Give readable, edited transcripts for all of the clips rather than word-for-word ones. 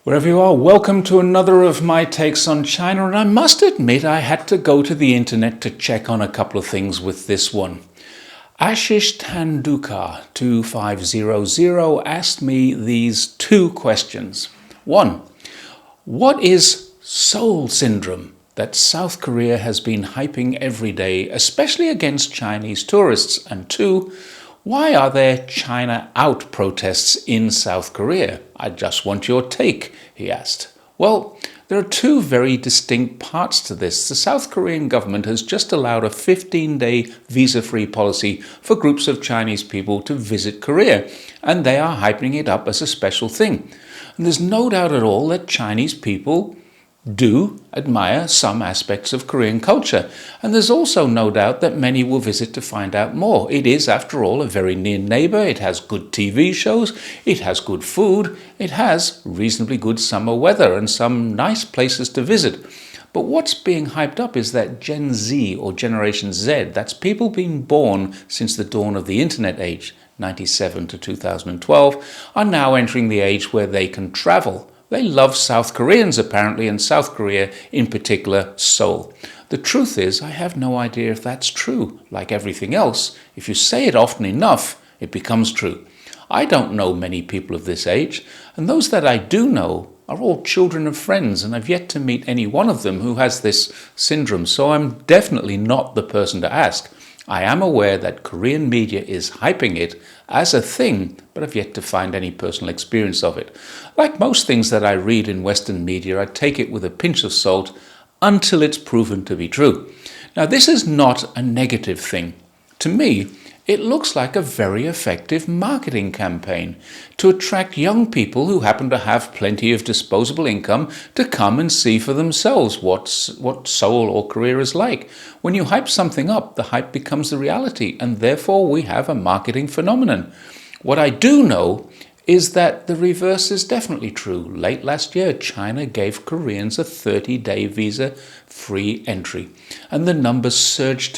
Wherever you are, welcome to another of my takes on China, and I must admit I had to go to the internet to check on a couple of things with this one. Ashish Tanduka 2500 asked me these two questions. One, what is Seoul syndrome that South Korea has been hyping every day, especially against Chinese tourists? And two, why are there China out protests in South Korea? I just want your take, he asked. Well, there are two very distinct parts to this. The South Korean government has just allowed a 15-day visa-free policy for groups of Chinese people to visit Korea, and they are hyping it up as a special thing. And there's no doubt at all that Chinese people do admire some aspects of Korean culture, and there's also no doubt that many will visit to find out more. It is, after all, a very near neighbour. It has good TV shows, it has good food, it has reasonably good summer weather and some nice places to visit. But what's being hyped up is that Gen Z, or Generation Z, that's people being born since the dawn of the internet age, 97 to 2012, are now entering the age where they can travel. They love South Koreans, apparently, and South Korea, in particular, Seoul. The truth is, I have no idea if that's true. Like everything else, if you say it often enough, it becomes true. I don't know many people of this age, and those that I do know are all children of friends, and I've yet to meet any one of them who has this syndrome, so I'm definitely not the person to ask. I am aware that Korean media is hyping it as a thing, but I've yet to find any personal experience of it. Like most things that I read in Western media, I take it with a pinch of salt until it's proven to be true. Now, this is not a negative thing. To me, it looks like a very effective marketing campaign to attract young people who happen to have plenty of disposable income to come and see for themselves what Seoul or Korea is like. When you hype something up, the hype becomes the reality, and therefore we have a marketing phenomenon. What I do know is that the reverse is definitely true. Late last year, China gave Koreans a 30-day visa-free entry, and the numbers surged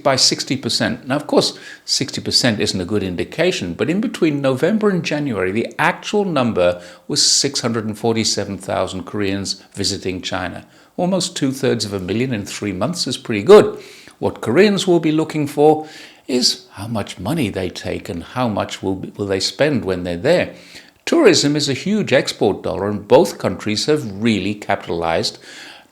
by 60%. Now, of course, 60% isn't a good indication, but in between November and January, the actual number was 647,000 Koreans visiting China. Almost 2/3 in 3 months is pretty good. What Koreans will be looking for is how much money they take and how much will they spend when they're there. Tourism is a huge export dollar, and both countries have really capitalized.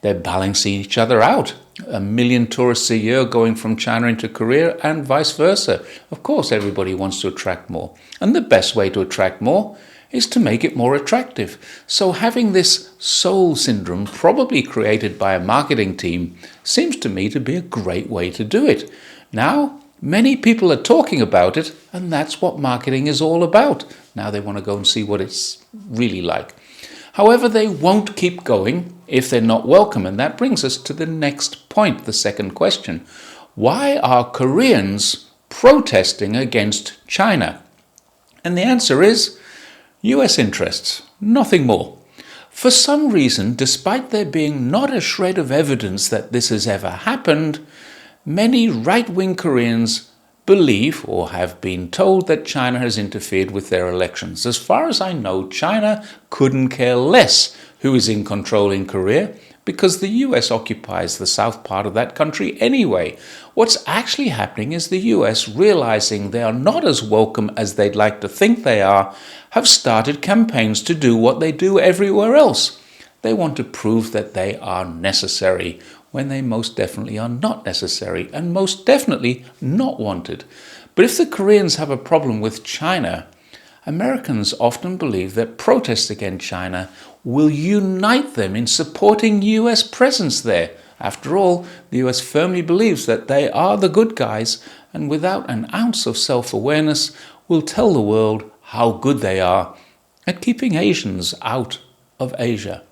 They're balancing each other out. 1 million tourists a year going from China into Korea and vice versa. Of course, everybody wants to attract more. And the best way to attract more is to make it more attractive. So having this Seoul syndrome, probably created by a marketing team, seems to me to be a great way to do it. Now, many people are talking about it, and that's what marketing is all about. Now they want to go and see what it's really like. However, they won't keep going if they're not welcome, and that brings us to the next point, the second question. Why are Koreans protesting against China? And the answer is US interests, nothing more. For some reason, despite there being not a shred of evidence that this has ever happened, many right-wing Koreans believe or have been told that China has interfered with their elections. As far as I know, China couldn't care less who is in control in Korea, because the US occupies the south part of that country anyway. What's actually happening is the US, realizing they are not as welcome as they'd like to think they are, have started campaigns to do what they do everywhere else. They want to prove that they are necessary, when they most definitely are not necessary, and most definitely not wanted. But if the Koreans have a problem with China, Americans often believe that protests against China will unite them in supporting US presence there. After all, the US firmly believes that they are the good guys, and without an ounce of self-awareness will tell the world how good they are at keeping Asians out of Asia.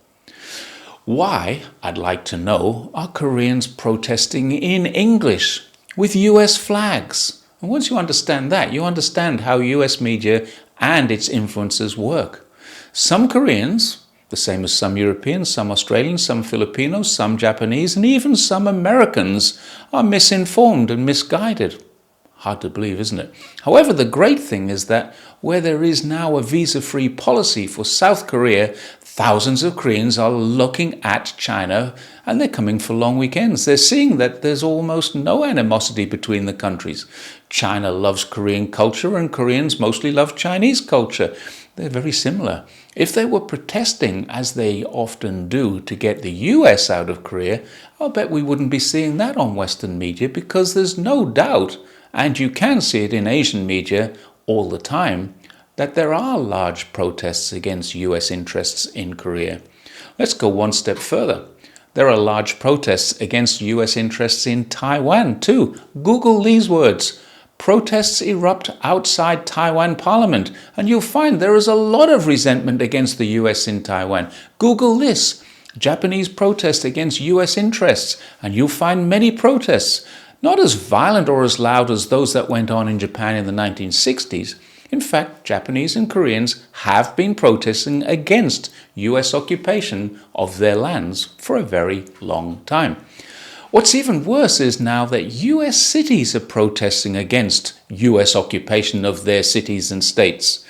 Why, I'd like to know, are Koreans protesting in English with US flags? And once you understand that, you understand how US media and its influencers work. Some Koreans, the same as some Europeans, some Australians, some Filipinos, some Japanese, and even some Americans, are misinformed and misguided. Hard to believe, isn't it? However, the great thing is that where there is now a visa-free policy for South Korea, thousands of Koreans are looking at China and they're coming for long weekends. They're seeing that there's almost no animosity between the countries. China loves Korean culture and Koreans mostly love Chinese culture. They're very similar. If they were protesting, as they often do, to get the US out of Korea, I'll bet we wouldn't be seeing that on Western media, because there's no doubt, and you can see it in Asian media all the time, that there are large protests against US interests in Korea. Let's go one step further. There are large protests against US interests in Taiwan too. Google these words. Protests erupt outside Taiwan Parliament, and you'll find there is a lot of resentment against the US in Taiwan. Google this. Japanese protest against US interests, and you'll find many protests. Not as violent or as loud as those that went on in Japan in the 1960s. In fact, Japanese and Koreans have been protesting against US occupation of their lands for a very long time. What's even worse is now that US cities are protesting against US occupation of their cities and states.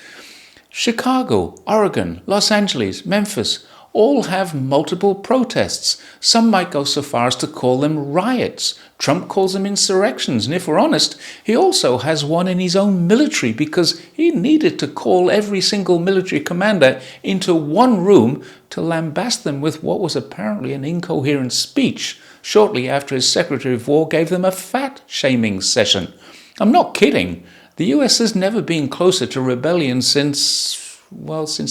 Chicago, Oregon, Los Angeles, Memphis all have multiple protests. Some might go so far as to call them riots. Trump calls them insurrections, and if we're honest, he also has one in his own military, because he needed to call every single military commander into one room to lambast them with what was apparently an incoherent speech shortly after his Secretary of War gave them a fat-shaming session. I'm not kidding. The US has never been closer to rebellion since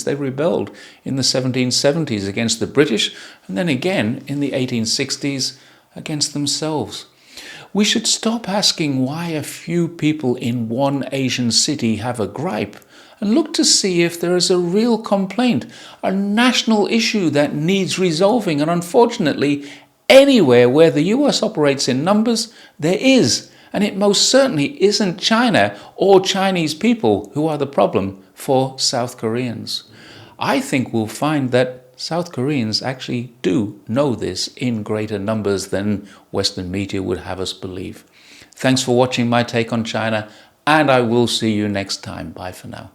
they rebelled in the 1770s against the British, and then again in the 1860s against themselves. We should stop asking why a few people in one Asian city have a gripe and look to see if there is a real complaint, a national issue that needs resolving. And unfortunately, anywhere where the US operates in numbers, there is. And it most certainly isn't China or Chinese people who are the problem for South Koreans. I think we'll find that South Koreans actually do know this in greater numbers than Western media would have us believe. Thanks for watching my take on China, and I will see you next time. Bye for now.